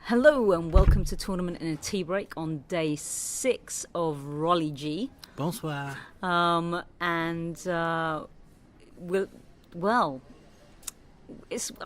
Hello and welcome to Tournament in a TeaBreak on day 6 of Rolly G. Bonsoir.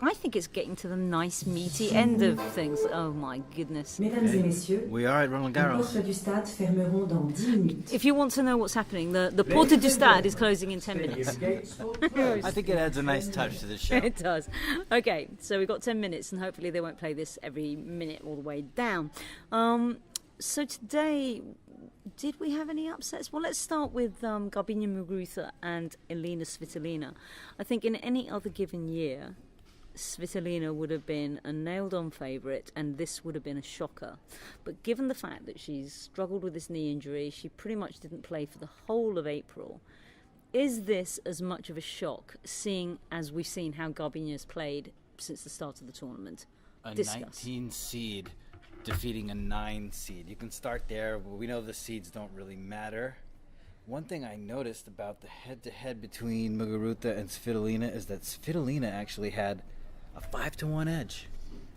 I think it's getting to the nice meaty end of things. Oh my goodness. Mesdames et messieurs, we are at Roland Garros. Les portes du stade fermeront dans 10 minutes. If you want to know what's happening, the Porte du Stade is closing in 10 minutes. I think it adds a nice touch to the show. It does. Okay, so we've got 10 minutes and hopefully they won't play this every minute all the way down. So today, did we have any upsets? Well, let's start with Garbiñe Muguruza and Elina Svitolina. I think in any other given year, Svitolina would have been a nailed-on favourite and this would have been a shocker. But given the fact that she's struggled with this knee injury, she pretty much didn't play for the whole of April. Is this as much of a shock, seeing as we've seen how Garbiñe has played since the start of the tournament? A Discuss. 19 seed defeating a 9 seed. You can start there. Well, we know the seeds don't really matter. One thing I noticed about the head-to-head between Muguruza and Svitolina is that Svitolina actually had a 5-1 edge.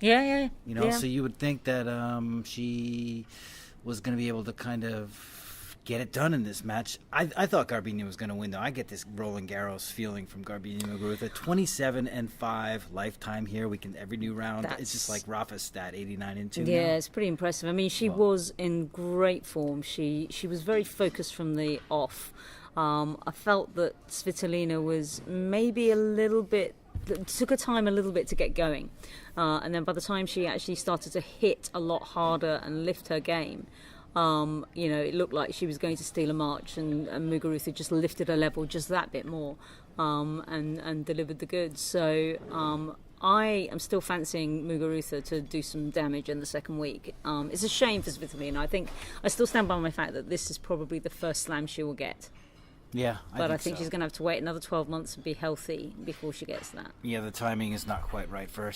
Yeah. You know, so you would think that she was going to be able to kind of get it done in this match. I thought Garbiñe was going to win, though. I get this Roland Garros feeling from Garbiñe Muguruza. 27-5 lifetime here. We can every new round. It's just like Rafa's stat, 89-2. Yeah, now. it's pretty impressive. I mean, she was in great form. She was very focused from the off. I felt that Svitolina was maybe a little bit. It took her time a little bit to get going, and then by the time she actually started to hit a lot harder and lift her game, it looked like she was going to steal a march, and Muguruza just lifted her level just that bit more, and delivered the goods. So I am still fancying Muguruza to do some damage in the second week. It's a shame for Svitolina. I think I still stand by my fact that this is probably the first slam she will get. Yeah, I think she's going to have to wait another 12 months and be healthy before she gets that. Yeah, the timing is not quite right for her.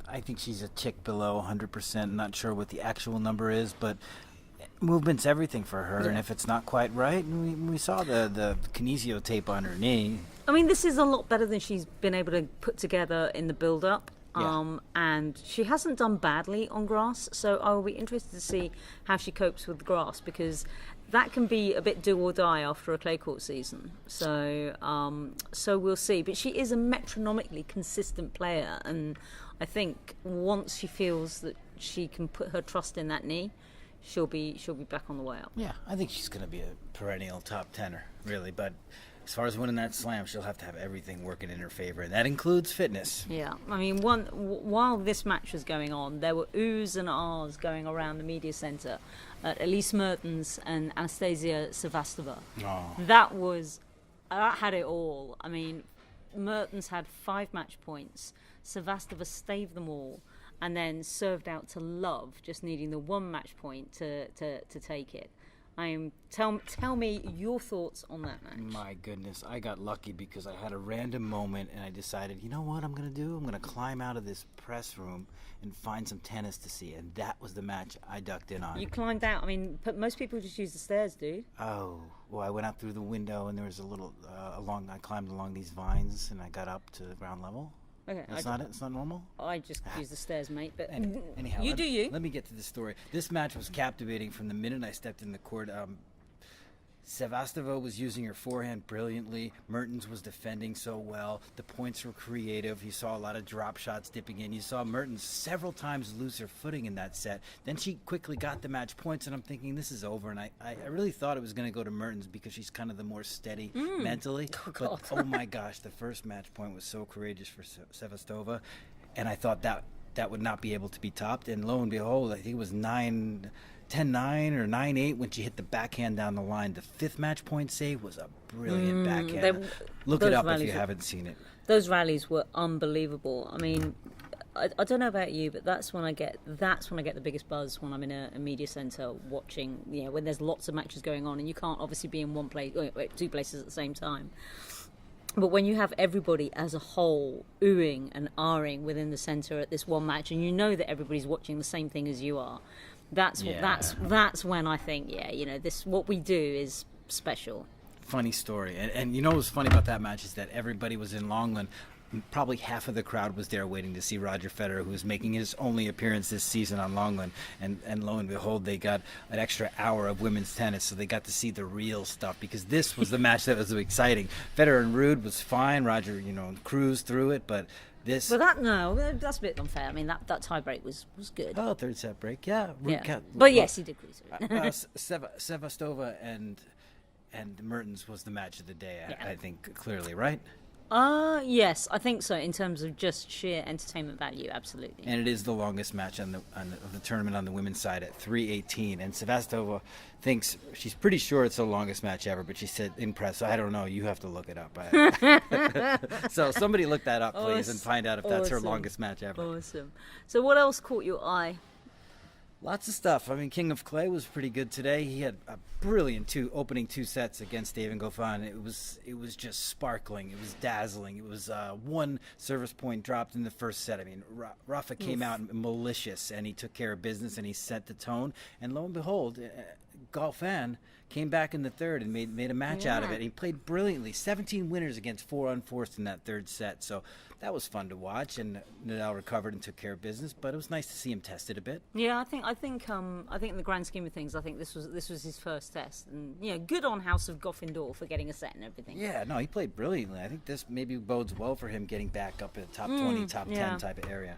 I think she's a tick below 100%. Not sure what the actual number is, but movement's everything for her. Yeah. And if it's not quite right, we saw the kinesio tape on her knee. I mean, this is a lot better than she's been able to put together in the build-up. Yeah. And she hasn't done badly on grass, so I will be interested to see how she copes with the grass, because that can be a bit do or die after a clay court season. So we'll see. But she is a metronomically consistent player, and I think once she feels that she can put her trust in that knee, she'll be back on the way up. Yeah, I think she's going to be a perennial top tenner, really. But as far as winning that slam, she'll have to have everything working in her favor, and that includes fitness. Yeah, I mean, while this match was going on, there were oohs and ahs going around the media centre at Elise Mertens and Anastasia Sevastova. Oh. That had it all. I mean, Mertens had 5 match points. Sevastova staved them all, and then served out to Love, just needing the 1 match point to take it. Tell me your thoughts on that match. My goodness, I got lucky because I had a random moment and I decided, you know what I'm going to do? I'm going to climb out of this press room and find some tennis to see. And that was the match I ducked in on. You climbed out. I mean, most people just use the stairs, dude. Oh, well, I went out through the window and there was a little, I climbed along these vines and I got up to ground level. Okay, It's not normal? I just use the stairs, mate. But anyhow, you. Let me get to the story. This match was captivating from the minute I stepped in the court. Sevastova was using her forehand brilliantly. Mertens was defending so well. The points were creative. You saw a lot of drop shots dipping in. You saw Mertens several times lose her footing in that set. Then she quickly got the match points, and I'm thinking this is over. And I really thought it was going to go to Mertens because she's kind of the more steady mentally. God. But oh my gosh, the first match point was so courageous for Sevastova, and I thought that would not be able to be topped. And lo and behold, I think it was 10-9 or 9-8 when she hit the backhand down the line. The 5th match point save was a brilliant backhand. Look it up if you haven't seen it. Those rallies were unbelievable. I mean, I don't know about you, but that's when I get the biggest buzz, when I'm in a media centre watching, when there's lots of matches going on and you can't obviously be in one place, 2 places at the same time. But when you have everybody as a whole oohing and ahhing within the centre at this one match, and you know that everybody's watching the same thing as you are, that's when I think, this what we do is special. Funny story, and you know what's funny about that match is that everybody was in Longland. probably half of the crowd was there waiting to see Roger Federer, who was making his only appearance this season on Longland. And lo and behold, they got an extra hour of women's tennis, so they got to see the real stuff, because this was the match that was exciting. Federer and Ruud was fine. Roger, cruised through it, but this... But that's a bit unfair. I mean, that tie-break was good. Oh, third set break, yeah. But yes, he did cruise it. Sevastova and Mertens was the match of the day, I think, clearly, right? Yes, I think so, in terms of just sheer entertainment value, absolutely. And it is the longest match of the tournament on the women's side at 3:18. And Sevastova thinks, she's pretty sure it's the longest match ever, but she said in press, I don't know, you have to look it up. So somebody look that up, please, and find out if that's her longest match ever. Awesome. So what else caught your eye? Lots of stuff. I mean, King of Clay was pretty good today. He had a brilliant opening two sets against David Goffin. It was just sparkling. It was dazzling. It was one service point dropped in the first set. I mean, Rafa came out malicious, and he took care of business, and he set the tone. And lo and behold, Goffin came back in the third and made a match out of it. He played brilliantly. 17 winners against 4 unforced in that third set. So that was fun to watch, and Nadal recovered and took care of business. But it was nice to see him tested a bit. Yeah, I think in the grand scheme of things, I think this was his first test, and good on House of Goffindor for getting a set and everything. Yeah, no, he played brilliantly. I think this maybe bodes well for him getting back up in the top 20, top 10 type of area.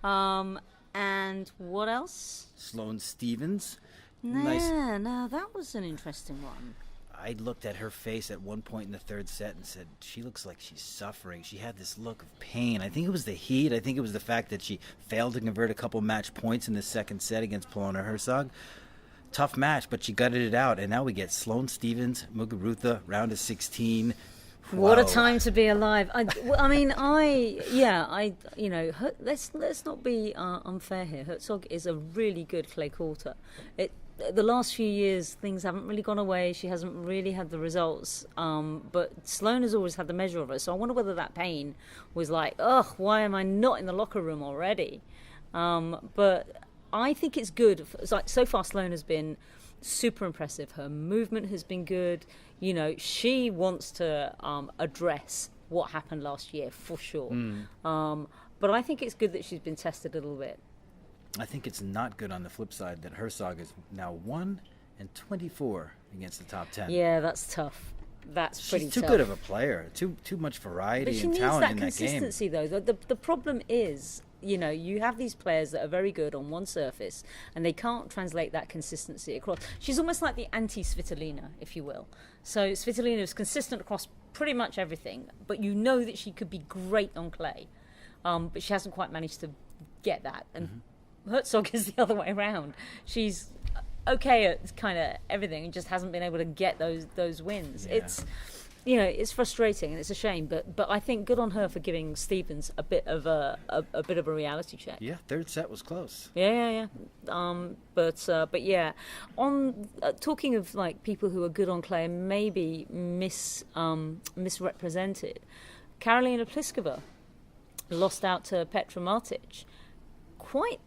And what else? Sloane Stephens. No, that was an interesting one. I looked at her face at one point in the third set and said, she looks like she's suffering. She had this look of pain. I think it was the heat. I think it was the fact that she failed to convert a couple match points in the second set against Polona Herzog. Tough match, but she gutted it out. And now we get Sloane Stephens, Muguruza, round of 16. What a time to be alive! Let's not be unfair here. Herzog is a really good clay courter. The last few years, things haven't really gone away. She hasn't really had the results. But Sloane has always had the measure of her. So I wonder whether that pain was like, why am I not in the locker room already? But I think it's good. So far, Sloane has been super impressive. Her movement has been good. She wants to address what happened last year for sure. But I think it's good that she's been tested a little bit. I think it's not good on the flip side that Herzog is now 1-24 against the top 10. Yeah, that's tough. That's pretty tough. She's too good of a player. Too much variety and talent in that game. But she needs that consistency, though. The problem is, you have these players that are very good on one surface, and they can't translate that consistency across. She's almost like the anti-Svitolina, if you will. So Svitolina is consistent across pretty much everything, but you know that she could be great on clay. But she hasn't quite managed to get that. And Herzog is the other way around. She's okay at kind of everything and just hasn't been able to get those wins. Yeah. It's frustrating and it's a shame, but I think good on her for giving Stephens a bit of a reality check. Yeah, third set was close. Yeah. But yeah, on talking of like people who are good on clay and maybe misrepresented, Karolina Pliskova lost out to Petra Martic. Quite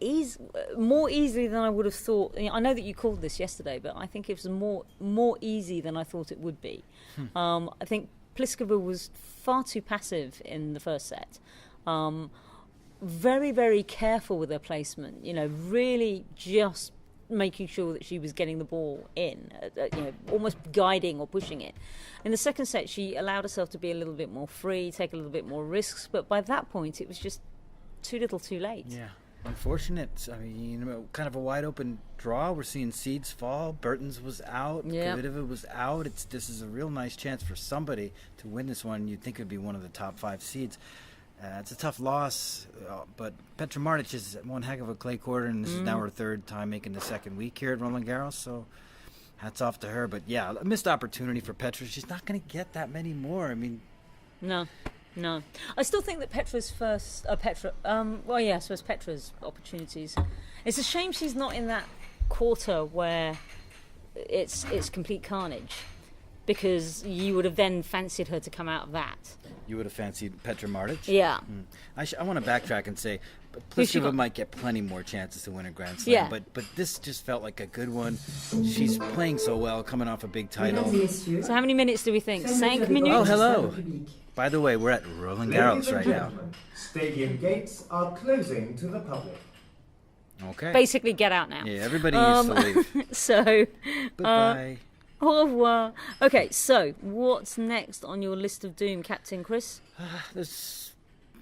more easily than I would have thought. I know that you called this yesterday, but I think it was more easy than I thought it would be. I think Pliskova was far too passive in the first set. Very, very careful with her placement. Really just making sure that she was getting the ball in, almost guiding or pushing it. In the second set, she allowed herself to be a little bit more free, take a little bit more risks, but by that point, it was just too little too late. Yeah. Unfortunate. I mean, kind of a wide open draw. We're seeing seeds fall. Burton's was out. Kvitova was out. This is a real nice chance for somebody to win this one. You'd think it would be one of the top 5 seeds. It's a tough loss, but Petra Martic is one heck of a clay courter, and this is now her third time making the second week here at Roland Garros. So hats off to her. But yeah, a missed opportunity for Petra. She's not going to get that many more. I mean, no. I still think that Petra's first... I suppose Petra's opportunities. It's a shame she's not in that quarter where it's complete carnage, because you would have then fancied her to come out of that. You would have fancied Petra Martic? Yeah. I want to backtrack and say Pliskova might get plenty more chances to win a Grand Slam, Yeah. but this just felt like a good one. She's playing so well, coming off a big title. Mesdames et messieurs, So how many minutes do we think? 5 fermeture des minutes? Oh, portes du hello. stade public. By the way, we're at Roland Ladies Garros and right now. gentlemen, stadium gates are closing to the public. Okay. Basically, get out now. Yeah, everybody needs to leave. So, Goodbye. au revoir. Okay, so what's next on your list of doom, Captain Chris? There's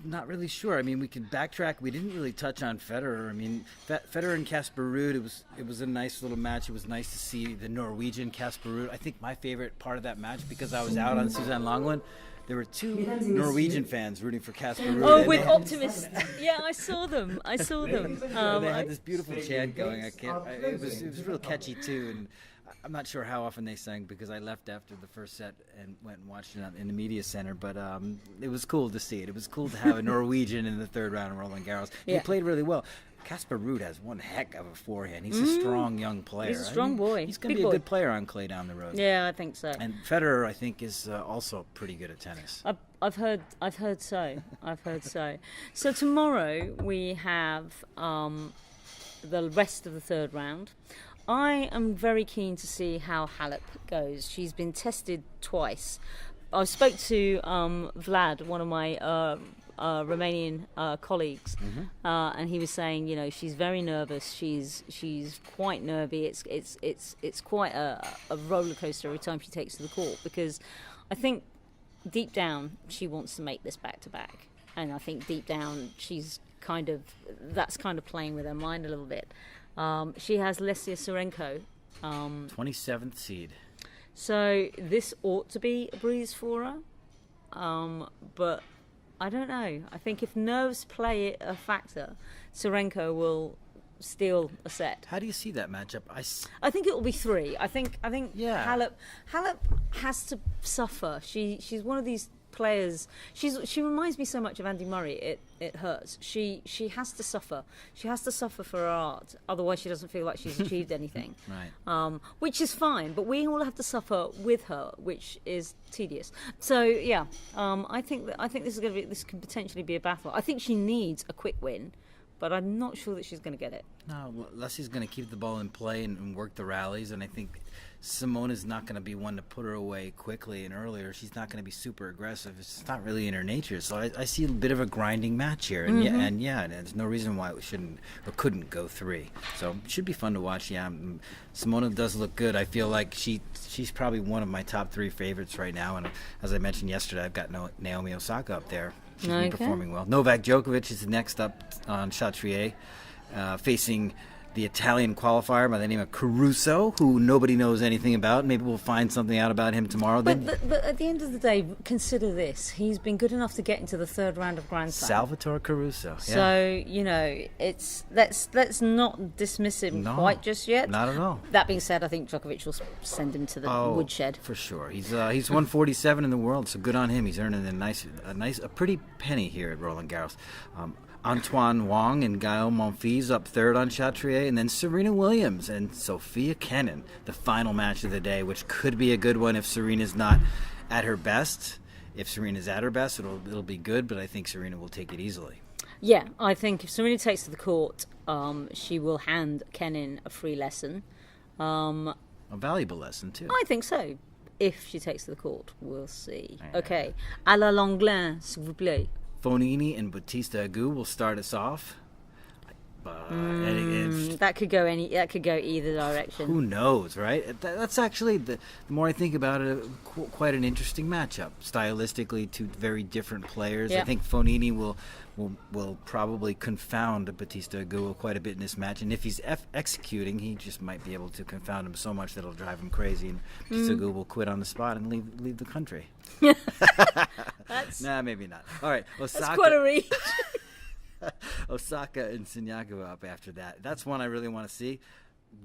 not really sure. I mean, we can backtrack. We didn't really touch on Federer. I mean, Federer and Casper Ruud, it was a nice little match. It was nice to see the Norwegian Casper Ruud. I think my favorite part of that match, because I was out on Suzanne Longland, there were two Norwegian fans rooting for Casper Ruud. Oh, and with they- optimists. Yeah, I saw them. They had this beautiful chant going. It was real catchy too, and I'm not sure how often they sang because I left after the first set and went and watched it in the media center. But it was cool to see it. It was cool to have a Norwegian in the third round of Roland Garros. Yeah. He played really well. Casper Ruud has one heck of a forehand. He's a strong young player. He's a strong boy. He's going to Big be a boy. good player on clay down the road. Yeah, I think so. And Federer, I think, is also pretty good at tennis. I've heard so. I've heard so. So tomorrow we have the rest of the third round. I am very keen to see how Halep goes. She's been tested twice. I spoke to Vlad, one of my Romanian colleagues, and he was saying, you know, she's very nervous. She's quite nervy. It's quite a roller coaster every time she takes to the court, because I think deep down she wants to make this back to back, and I think deep down that's kind of playing with her mind a little bit. She has Lesia Sarenko, 27th seed. so this ought to be a breeze for her, but I don't know. I think if nerves play a factor, Sarenko will steal a set. How do you see that matchup? I think it will be 3. I think Yeah. Halep has to suffer. She's one of these players. She reminds me so much of Andy Murray. It hurts. She has to suffer. She has to suffer for her art. Otherwise, she doesn't feel like she's achieved anything. Right. Which is fine, but we all have to suffer with her, which is tedious. So yeah, I think this could potentially be a battle. I think she needs a quick win, but I'm not sure that she's going to get it. No, Leslie's going to keep the ball in play and work the rallies, and I think Simona's not going to be one to put her away quickly and earlier. She's not going to be super aggressive. It's not really in her nature. So I see a bit of a grinding match here, and and there's no reason why it shouldn't or couldn't go 3. So it should be fun to watch. Yeah, Simona does look good. I feel like she's probably one of my top 3 favorites right now. And as I mentioned yesterday, I've got Naomi Osaka up there. She's been performing well. Novak Djokovic is next up on Chatrier, facing the Italian qualifier by the name of Caruso, who nobody knows anything about. Maybe we'll find something out about him tomorrow. But at the end of the day, consider this: he's been good enough to get into the third round of Grand Slam. Salvatore Caruso. Yeah. So let's not dismiss him quite just yet. Not at all. That being said, I think Djokovic will send him to the woodshed For sure. He's 147 in the world, so good on him. He's earning a pretty penny here at Roland Garros. Antoine Wong and Gaël Monfils up third on Chatrier, and then Serena Williams and Sophia Kenin, the final match of the day, which could be a good one if Serena's not at her best. If Serena's at her best, it'll be good, but I think Serena will take it easily. Yeah, I think if Serena takes to the court, she will hand Kenin a free lesson. A valuable lesson, too. I think so. If she takes to the court, we'll see. Okay, à la Langlin, s'il vous plaît. Fonini and Bautista Agut will start us off. That could go either direction. Who knows, right? That's actually, the more I think about it, quite an interesting matchup. Stylistically, 2 very different players. Yeah. I think Fonini will probably confound Bautista Agut quite a bit in this match. And if he's executing, he just might be able to confound him so much that it'll drive him crazy. And Bautista Agut will quit on the spot and leave the country. Nah, maybe not. All right, Osaka. That's quite a reach. Osaka and Siniakova up after that. That's one I really want to see.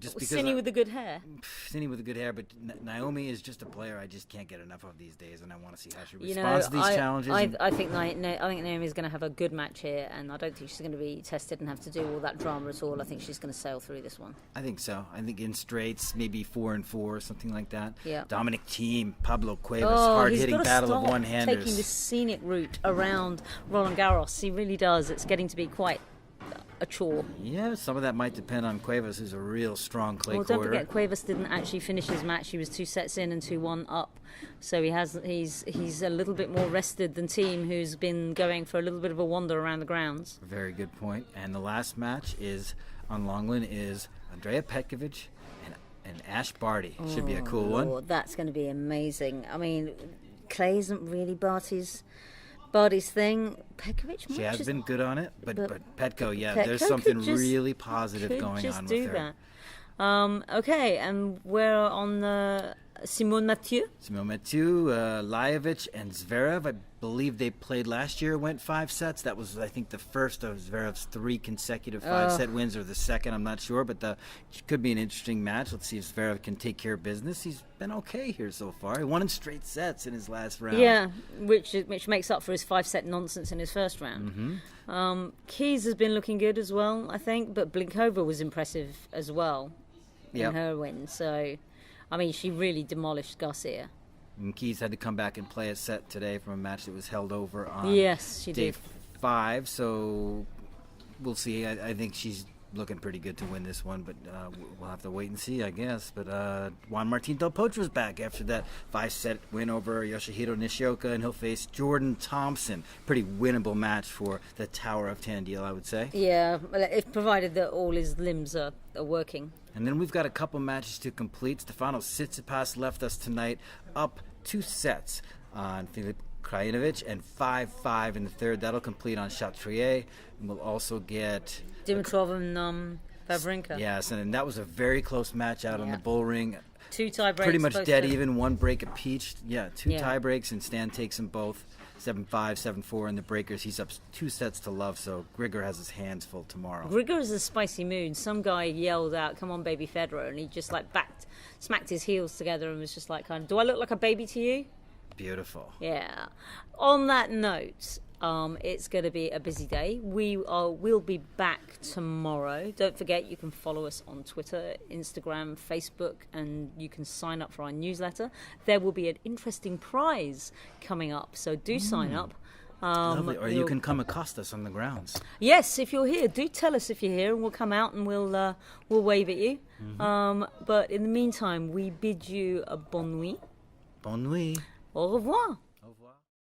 Just because Sinny with the good hair. Cindy with the good hair, but Naomi is just a player I just can't get enough of these days, and I want to see how she responds to these challenges. I think Naomi's going to have a good match here, and I don't think she's going to be tested and have to do all that drama at all. I think she's going to sail through this one. I think so. I think in straights, maybe 4-4, something like that. Yeah. Dominic Thiem, Pablo Cuevas, hard-hitting battle of one-handers. Taking the scenic route around Roland Garros, he really does. It's getting to be quite a chore. Yeah, some of that might depend on Cuevas, who's a real strong clay Well, courter. don't forget, Cuevas didn't actually finish his match. He was 2 sets in and 2-1 up. So he's a little bit more rested than Thiem, who's been going for a little bit of a wander around the grounds. Very good point. And the last match is on Longland is Andrea Petkovic and Ash Barty. Should be a cool one. Lord, that's going to be amazing. I mean, clay isn't really Barty's thing. Petkovic She has been good on it, but Petko, yeah, Petko there's something could just- really positive could going just on do with her. that. Okay, and we're on Simone Mathieu. Simone Mathieu, Lajovic, and Zverev. I believe they played last year, went 5 sets. That was, I think, the first of Zverev's 3 consecutive 5-set wins, or the second, I'm not sure, but it could be an interesting match. Let's see if Zverev can take care of business. He's been okay here so far. He won in straight sets in his last round. Yeah, which makes up for his 5-set nonsense in his first round. Keys has been looking good as well, I think, but Blinkova was impressive as well in her win. So, I mean, she really demolished Garcia. And Keys had to come back and play a set today from a match that was held over on Yes, she day did. 5. So we'll see. I think she's looking pretty good to win this one, but we'll have to wait and see, I guess. But Juan Martín Del Potro's back after that 5-set win over Yoshihiro Nishioka, and he'll face Jordan Thompson. Pretty winnable match for the Tower of Tandil, I would say. Yeah, if provided that all his limbs are working. And then we've got a couple matches to complete. Stefanos Tsitsipas left us tonight up 2 sets on Filip Krajinovic and 5-5 in the third. That'll complete on Chatrier. And we'll also get Dimitrov and Wawrinka. Yes, and that was a very close match out on the bull ring. 2 tie breaks. Pretty much both dead of them. even, 1 break apiece. Yeah, 2 Yeah. tie breaks, and Stan takes them both. 7-5, 7-4 in the breakers. He's up 2 sets to love, so Grigor has his hands full tomorrow. Grigor is a spicy mood. Some guy yelled out, "Come on, baby Federer," and he just like smacked his heels together and was just like, kind of, "Do I look like a baby to you?" Beautiful. Yeah. On that note, it's going to be a busy day. We'll be back tomorrow. Don't forget, you can follow us on Twitter, Instagram, Facebook, and you can sign up for our newsletter. There will be an interesting prize coming up, so do sign up. Lovely. Or you can come accost us on the grounds. Yes, if you're here, do tell us if you're here, and we'll come out and we'll wave at you. But in the meantime, we bid you a bonne nuit. Bonne nuit. Au revoir. Au revoir.